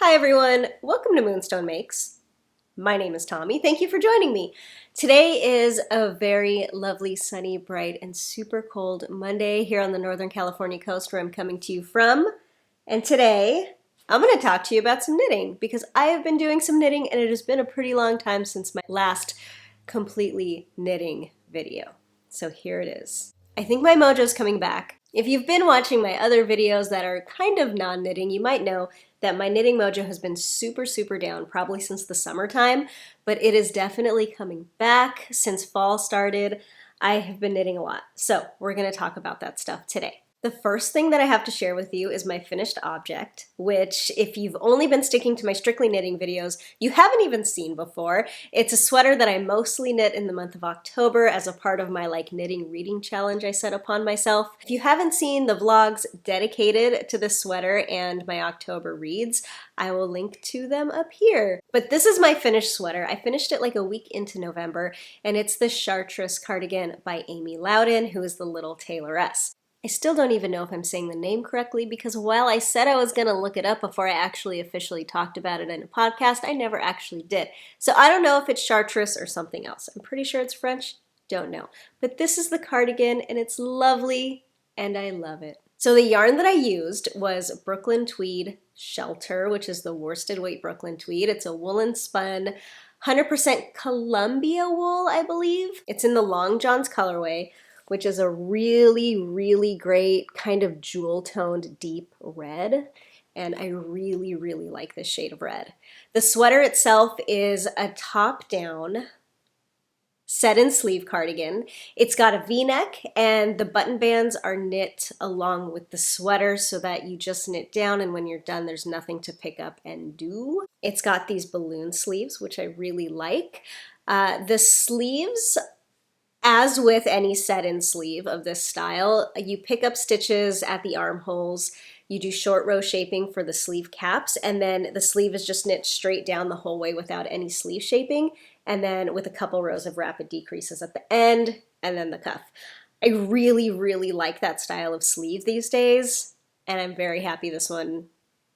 Hi everyone, welcome to Moonstone Makes. My name is Tommy. Thank you for joining me. Today is a very lovely, sunny, bright, and super cold Monday here on the Northern California coast where I'm coming to you from. And today I'm going to talk to you about some knitting because I have been doing some knitting and it has been a pretty long time since my last completely knitting video. So here it is. I think my mojo's coming back. If you've been watching my other videos that are kind of non-knitting, you might know that my knitting mojo has been super down probably since the summertime, but it is definitely coming back since fall started. I have been knitting a lot, so we're going to talk about that stuff today. The first thing that I have to share with you is my finished object, which if you've only been sticking to my strictly knitting videos, you haven't even seen before. It's a sweater that I mostly knit in the month of October as a part of my knitting reading challenge I set upon myself. If you haven't seen the vlogs dedicated to this sweater and my October reads, I will link to them up here. But this is my finished sweater. I finished it like a week into November, and it's the Chartreuse Cardigan by Amy Loudon, who is the Little Tailoress. I still don't even know if I'm saying the name correctly because while I said I was going to look it up before I actually officially talked about it in a podcast, I never actually did. So I don't know if it's Chartreuse or something else. I'm pretty sure it's French. Don't know. But this is the cardigan and it's lovely and I love it. So the yarn that I used was Brooklyn Tweed Shelter, which is the worsted weight Brooklyn Tweed. It's a woolen spun 100% Columbia wool, I believe. It's in the Long Johns colorway, which is a really great kind of jewel-toned deep red. And I really like this shade of red. The sweater itself is a top-down set-in sleeve cardigan. It's got a V-neck and the button bands are knit along with the sweater so that you just knit down and when you're done there's nothing to pick up and do. It's got these balloon sleeves, which I really like. The sleeves, as with any set-in sleeve of this style, you pick up stitches at the armholes, you do short row shaping for the sleeve caps, and then the sleeve is just knit straight down the whole way without any sleeve shaping, and then with a couple rows of rapid decreases at the end, and then the cuff. I really like that style of sleeve these days, and I'm very happy this one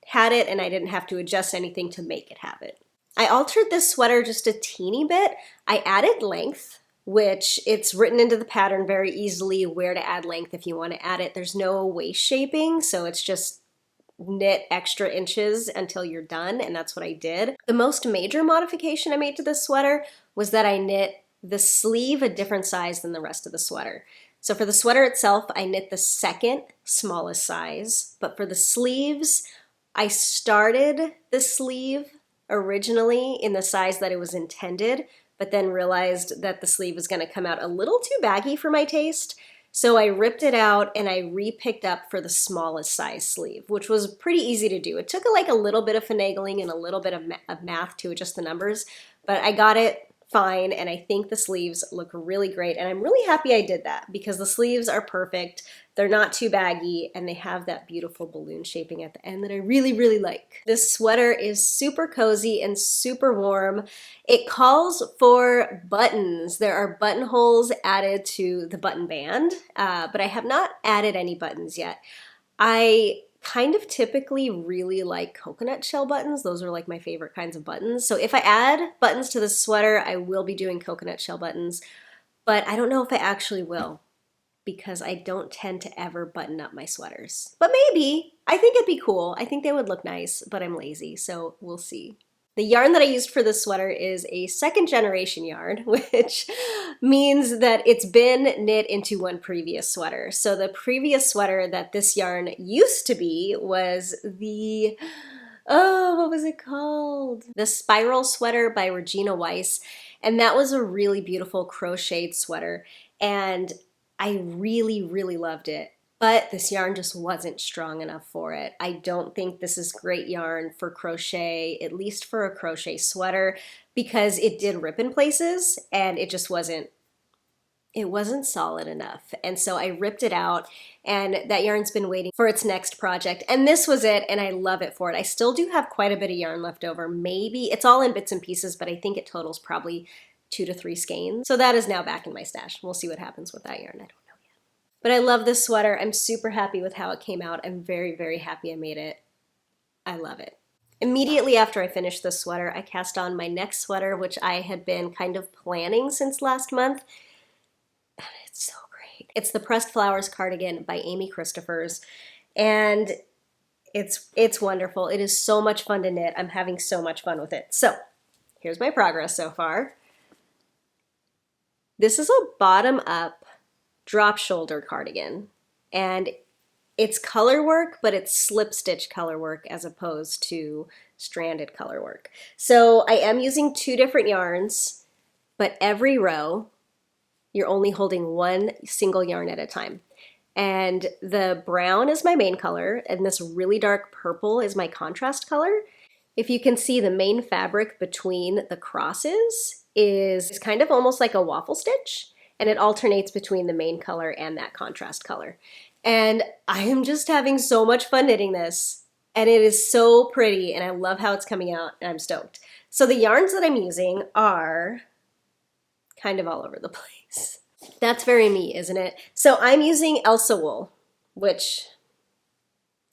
had it and I didn't have to adjust anything to make it have it. I altered this sweater just a teeny bit. I added length, which it's written into the pattern very easily where to add length if you want to add it. There's no waist shaping, so it's just knit extra inches until you're done, and that's what I did. The most major modification I made to this sweater was that I knit the sleeve a different size than the rest of the sweater. So for the sweater itself, I knit the second smallest size, but for the sleeves, I started the sleeve originally in the size that it was intended, but then realized that the sleeve was going to come out a little too baggy for my taste. So I ripped it out and I re-picked up for the smallest size sleeve, which was pretty easy to do. It took a little bit of finagling and a little bit of math to adjust the numbers, but I got it fine and I think the sleeves look really great and I'm really happy I did that because the sleeves are perfect. They're not too baggy and they have that beautiful balloon shaping at the end that I really like. This sweater is super cozy and super warm. It calls for buttons. There are buttonholes added to the button band, but I have not added any buttons yet. I kind of typically really like coconut shell buttons. Those are like my favorite kinds of buttons. So if I add buttons to this sweater, I will be doing coconut shell buttons, but I don't know if I actually will because I don't tend to ever button up my sweaters. But maybe. I think it'd be cool. I think they would look nice, but I'm lazy, so we'll see. The yarn that I used for this sweater is a second generation yarn, which means that it's been knit into one previous sweater. So the previous sweater that this yarn used to be was the, what was it called? The Spiral Sweater by Regina Weiss. And that was a really beautiful crocheted sweater. And I really loved it. But this yarn just wasn't strong enough for it. I don't think this is great yarn for crochet, at least for a crochet sweater, because it did rip in places and it just wasn't solid enough. And so I ripped it out and that yarn's been waiting for its next project. And this was it and I love it for it. I still do have quite a bit of yarn left over. Maybe, it's all in bits and pieces, but I think it totals probably 2 to 3 skeins. So that is now back in my stash. We'll see what happens with that yarn. I don't know. But I love this sweater. I'm super happy with how it came out. I'm very happy I made it. I love it. Immediately after I finished this sweater, I cast on my next sweater, which I had been kind of planning since last month. And it's so great. It's the Pressed Flowers cardigan by Amy Christophers. And it's wonderful. It is so much fun to knit. I'm having so much fun with it. So here's my progress so far. This is a bottom-up drop shoulder cardigan. And it's color work, but it's slip stitch color work as opposed to stranded color work. So I am using 2 different yarns, but every row you're only holding one single yarn at a time. And the brown is my main color, and this really dark purple is my contrast color. If you can see, the main fabric between the crosses is kind of almost like a waffle stitch, and it alternates between the main color and that contrast color. And I am just having so much fun knitting this, and it is so pretty, and I love how it's coming out, and I'm stoked. So the yarns that I'm using are kind of all over the place. That's very me, isn't it? So I'm using Elsa wool, which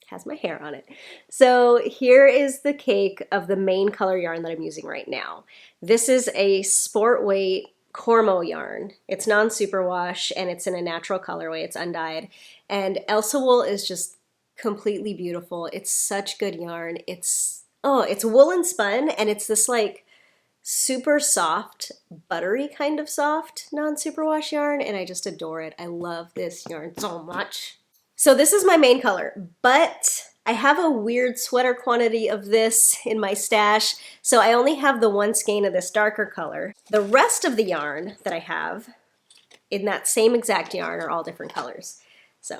has my hair on it. So here is the cake of the main color yarn that I'm using right now. This is a sport weight Cormo yarn. It's non-superwash and it's in a natural colorway. It's undyed. And Elsa wool is just completely beautiful. It's such good yarn. It's woolen spun, and it's this like super soft, buttery kind of soft non-superwash yarn, and I just adore it. I love this yarn so much. So this is my main color, but I have a weird sweater quantity of this in my stash, so I only have the 1 skein of this darker color. The rest of the yarn that I have in that same exact yarn are all different colors. So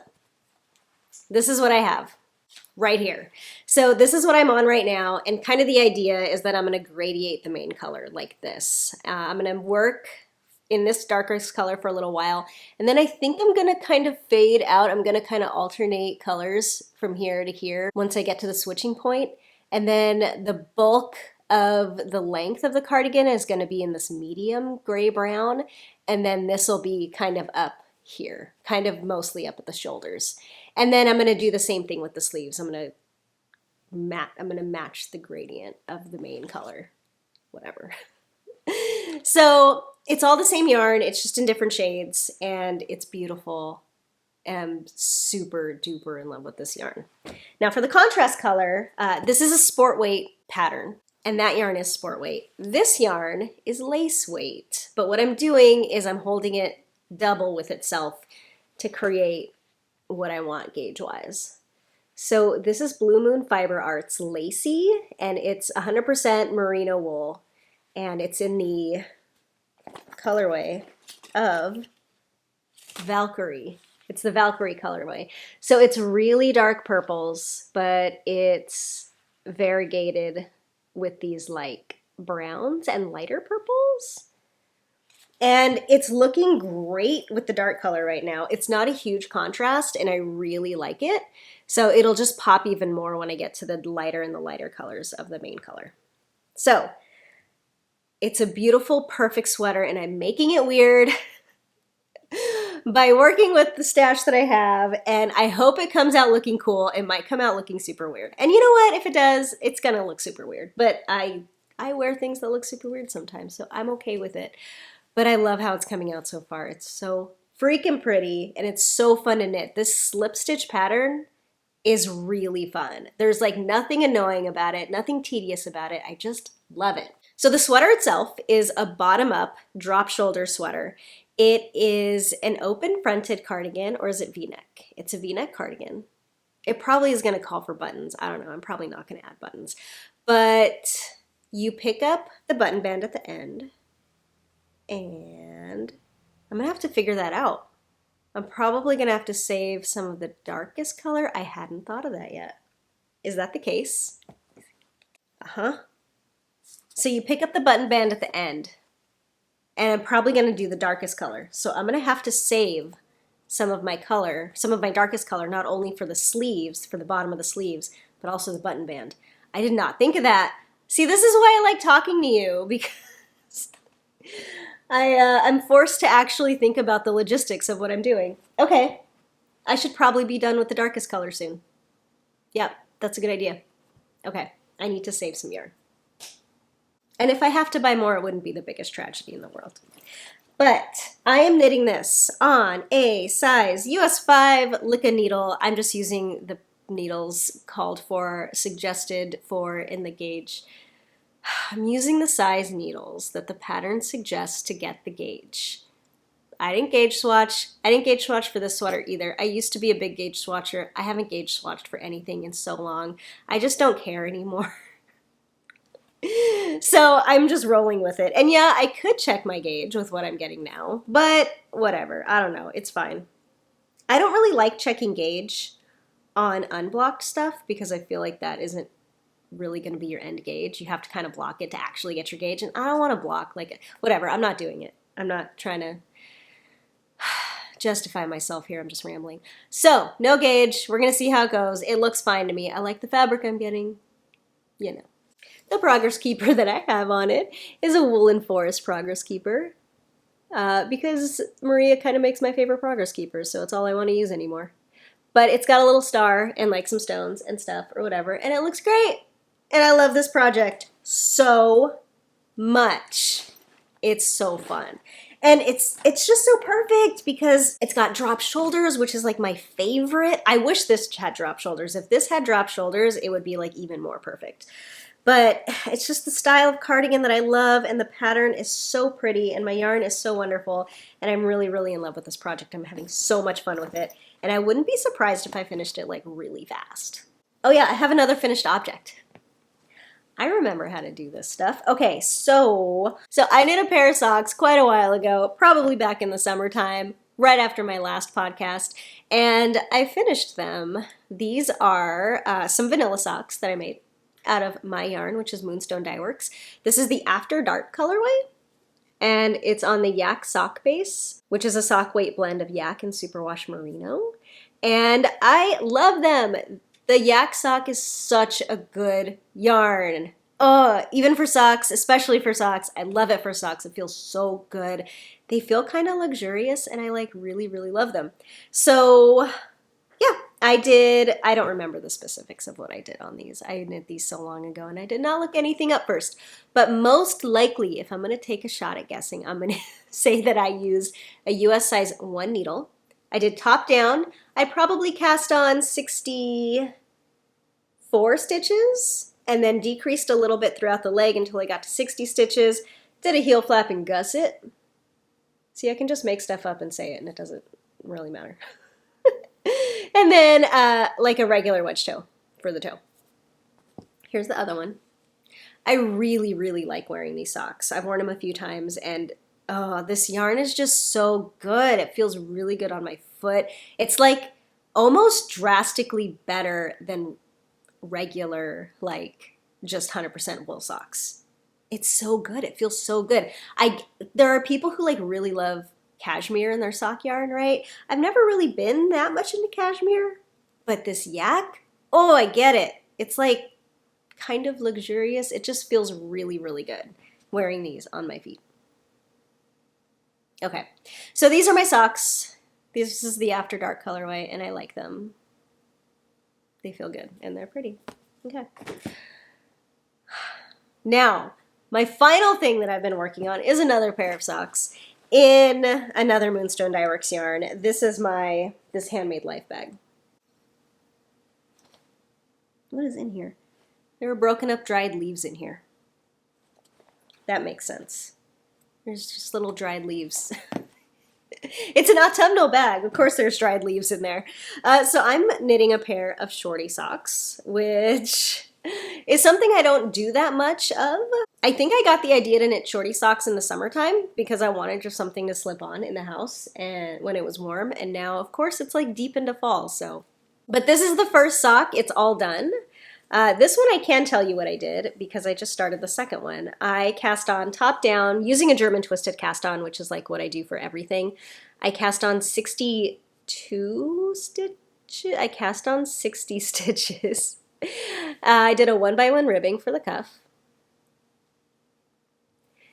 this is what I have right here. So this is what I'm on right now, and kind of the idea is that I'm going to gradiate the main color like this. I'm going to work in this darkest color for a little while, and then I think I'm going to kind of fade out. I'm going to kind of alternate colors from here to here once I get to the switching point, and then the bulk of the length of the cardigan is going to be in this medium gray-brown, and then this will be kind of up here, kind of mostly up at the shoulders. And then I'm going to do the same thing with the sleeves. I'm going to match the gradient of the main color, whatever. So it's all the same yarn, it's just in different shades, and it's beautiful. I'm super duper in love with this yarn. Now for the contrast color, this is a sport weight pattern, and that yarn is sport weight. This yarn is lace weight, but what I'm doing is I'm holding it double with itself to create what I want gauge-wise. So this is Blue Moon Fiber Arts Lacy, and it's 100% merino wool, and it's in the colorway of Valkyrie. It's the Valkyrie colorway. So it's really dark purples, but it's variegated with these like browns and lighter purples. And it's looking great with the dark color right now. It's not a huge contrast, and I really like it. So it'll just pop even more when I get to the lighter and the lighter colors of the main color. So it's a beautiful, perfect sweater, and I'm making it weird by working with the stash that I have, and I hope it comes out looking cool. It might come out looking super weird. And you know what? If it does, it's gonna look super weird. But I wear things that look super weird sometimes, so I'm okay with it. But I love how it's coming out so far. It's so freaking pretty, and it's so fun to knit. This slip stitch pattern is really fun. There's like nothing annoying about it, nothing tedious about it. I just love it. So the sweater itself is a bottom-up drop shoulder sweater. It is an open fronted cardigan, or is it V-neck? It's a V-neck cardigan. It probably is gonna call for buttons. I don't know, I'm probably not gonna add buttons. But you pick up the button band at the end, and I'm gonna have to figure that out. I'm probably gonna have to save some of the darkest color. I hadn't thought of that yet. Is that the case? Uh-huh. So you pick up the button band at the end, and I'm probably gonna do the darkest color. So I'm gonna have to save some of my color, some of my darkest color, not only for the sleeves, for the bottom of the sleeves, but also the button band. I did not think of that. See, this is why I like talking to you, because I'm forced to actually think about the logistics of what I'm doing. Okay, I should probably be done with the darkest color soon. Yep, that's a good idea. Okay, I need to save some yarn. And if I have to buy more, it wouldn't be the biggest tragedy in the world. But I am knitting this on a size US 5 Licca needle. I'm just using the needles called for, suggested for in the gauge. I'm using the size needles that the pattern suggests to get the gauge. I didn't gauge swatch. I didn't gauge swatch for this sweater either. I used to be a big gauge swatcher. I haven't gauge swatched for anything in so long. I just don't care anymore. So I'm just rolling with it. And yeah, I could check my gauge with what I'm getting now, but whatever. I don't know. It's fine. I don't really like checking gauge on unblocked stuff because I feel like that isn't really going to be your end gauge. You have to kind of block it to actually get your gauge. And I don't want to block, like, whatever. I'm not doing it. I'm not trying to justify myself here. I'm just rambling. So no gauge. We're going to see how it goes. It looks fine to me. I like the fabric I'm getting, you know. The Progress Keeper that I have on it is a Woolen Forest Progress Keeper because Maria kind of makes my favorite Progress Keeper, so it's all I want to use anymore. But it's got a little star and like some stones and stuff or whatever, and it looks great. And I love this project so much. It's so fun. And it's just so perfect because it's got drop shoulders, which is like my favorite. I wish this had drop shoulders. If this had drop shoulders, it would be like even more perfect. But it's just the style of cardigan that I love, and the pattern is so pretty, and my yarn is so wonderful, and I'm really, really in love with this project. I'm having so much fun with it, and I wouldn't be surprised if I finished it like really fast. Oh yeah, I have another finished object. I remember how to do this stuff. Okay, so I knit a pair of socks quite a while ago, probably back in the summertime, right after my last podcast, and I finished them. These are some vanilla socks that I made out of my yarn, which is Moonstone Dyeworks. This is the After Dark colorway, and it's on the yak sock base, which is a sock weight blend of yak and superwash merino, and I love them. The yak sock is such a good yarn. Even for socks, especially for socks. I love it for socks. It feels so good. They feel kind of luxurious, and I like really, really love them. So yeah, I don't remember the specifics of what I did on these. I knit these so long ago, and I did not look anything up first. But most likely, if I'm going to take a shot at guessing, I'm going to say that I used a US size 1 needle. I did top down. I probably cast on 64 stitches and then decreased a little bit throughout the leg until I got to 60 stitches. Did a heel flap and gusset. See, I can just make stuff up and say it, and it doesn't really matter. And then like a regular wedge toe for the toe. Here's the other one. I really, really like wearing these socks. I've worn them a few times, and this yarn is just so good. It feels really good on my foot. It's like almost drastically better than regular, like just 100% wool socks. It's so good. It feels so good. There are people who like really love cashmere in their sock yarn, right? I've never really been that much into cashmere, but this yak, oh, I get it. It's like kind of luxurious. It just feels really, really good wearing these on my feet. Okay, so these are my socks. This is the After Dark colorway, and I like them. They feel good, and they're pretty. Okay. Now, my final thing that I've been working on is another pair of socks in another Moonstone Dyeworks yarn. This is this Handmade Life bag. What is in here? There were broken up dried leaves in here. That makes sense. There's just little dried leaves. It's an autumnal bag. Of course there's dried leaves in there. So I'm knitting a pair of shorty socks, which is something I don't do that much of. I think I got the idea to knit shorty socks in the summertime because I wanted just something to slip on in the house and when it was warm. And now, of course, it's like deep into fall. So, but this is the first sock. It's all done. This one I can tell you what I did because I just started the second one. I cast on top down using a German twisted cast on, which is like what I do for everything. I cast on 62 stitches. I cast on 60 stitches. I did a 1x1 ribbing for the cuff.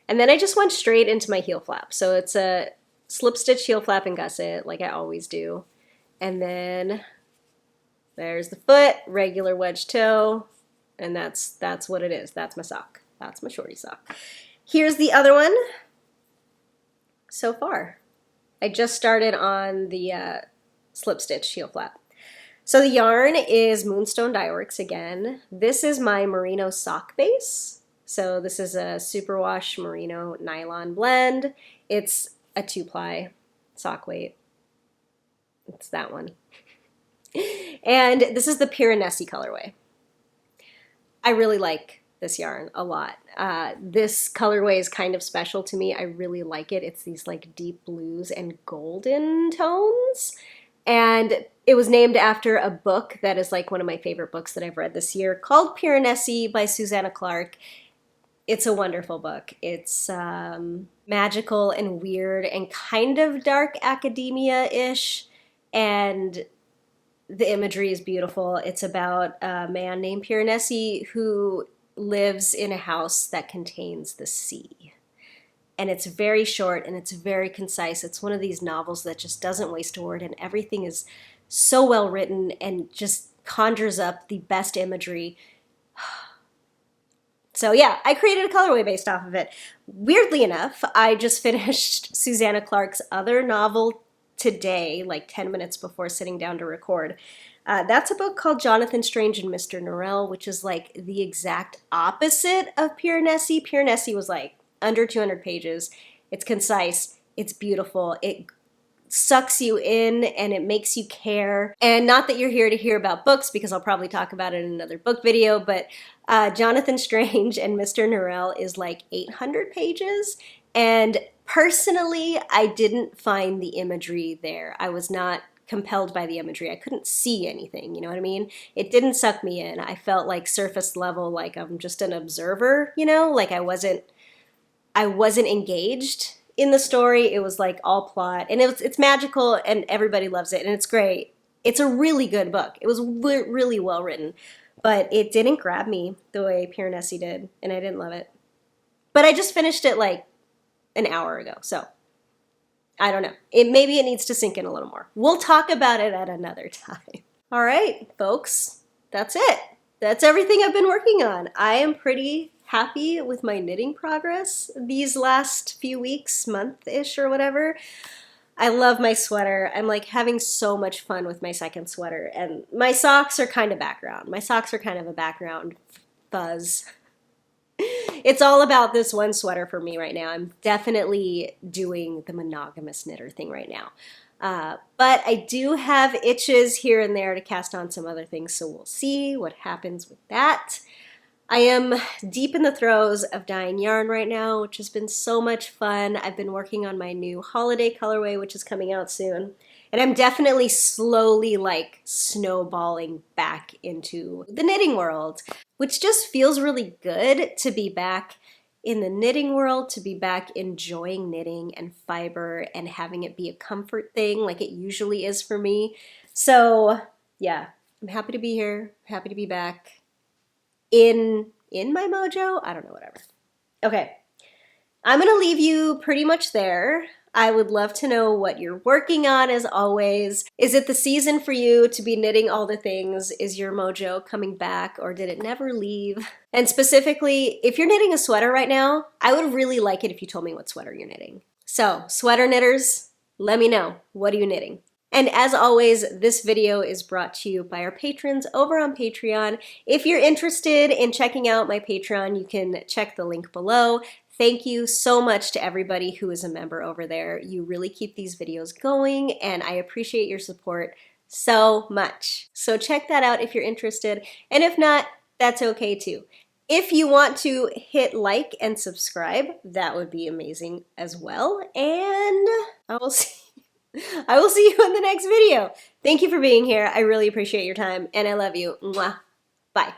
And then I just went straight into my heel flap. So it's a slip stitch heel flap and gusset like I always do. And then there's the foot, regular wedge toe, And that's what it is. That's my sock. That's my shorty sock. Here's the other one so far. I just started on the slip stitch heel flap. So the yarn is Moonstone Dyeworks again. This is my Merino sock base. So this is a superwash Merino nylon blend. It's a 2-ply sock weight. It's that one. And this is the Piranesi colorway. I really like this yarn a lot. This colorway is kind of special to me. I really like it. It's these like deep blues and golden tones. And it was named after a book that is like one of my favorite books that I've read this year called Piranesi by Susanna Clarke. It's a wonderful book. It's magical and weird and kind of dark academia-ish. And the imagery is beautiful. It's about a man named Piranesi who lives in a house that contains the sea. And it's very short and it's very concise. It's one of these novels that just doesn't waste a word, and everything is so well written and just conjures up the best imagery. So yeah, I created a colorway based off of it. Weirdly enough, I just finished Susanna Clarke's other novel today, like 10 minutes before sitting down to record. That's a book called Jonathan Strange and Mr. Norrell, which is like the exact opposite of Piranesi. Piranesi was like under 200 pages. It's concise, it's beautiful, it sucks you in and it makes you care. And not that you're here to hear about books, because I'll probably talk about it in another book video, but Jonathan Strange and Mr. Norrell is like 800 pages. And personally, I didn't find the imagery there. I was not compelled by the imagery. I couldn't see anything, you know what I mean? It didn't suck me in. I felt like surface level, like I'm just an observer, you know? Like I wasn't engaged in the story. It was like all plot, and it's magical and everybody loves it and it's great. It's a really good book. It was really well written, but it didn't grab me the way Piranesi did, and I didn't love it. But I just finished it like an hour ago, so I don't know. Maybe it needs to sink in a little more. We'll talk about it at another time. All right, folks, that's it. That's everything I've been working on. I am pretty happy with my knitting progress these last few weeks, month-ish or whatever. I love my sweater. I'm like having so much fun with my second sweater, and my socks are kind of background. My socks are kind of a background fuzz. It's all about this one sweater for me right now. I'm definitely doing the monogamous knitter thing right now. But I do have itches here and there to cast on some other things, so we'll see what happens with that. I am deep in the throes of dyeing yarn right now, which has been so much fun. I've been working on my new holiday colorway, which is coming out soon. And I'm definitely slowly like snowballing back into the knitting world, which just feels really good to be back in the knitting world, to be back enjoying knitting and fiber and having it be a comfort thing like it usually is for me. So yeah, I'm happy to be here, happy to be back in my mojo. I don't know, whatever. Okay, I'm gonna leave you pretty much there. I would love to know what you're working on, as always. Is it the season for you to be knitting all the things? Is your mojo coming back, or did it never leave? And specifically, if you're knitting a sweater right now, I would really like it if you told me what sweater you're knitting. So, sweater knitters, let me know. What are you knitting? And as always, this video is brought to you by our patrons over on Patreon. If you're interested in checking out my Patreon, you can check the link below. Thank you so much to everybody who is a member over there. You really keep these videos going, and I appreciate your support so much. So check that out if you're interested, and if not, that's okay too. If you want to hit like and subscribe, that would be amazing as well, and I will see you in the next video. Thank you for being here. I really appreciate your time, and I love you. Mwah. Bye.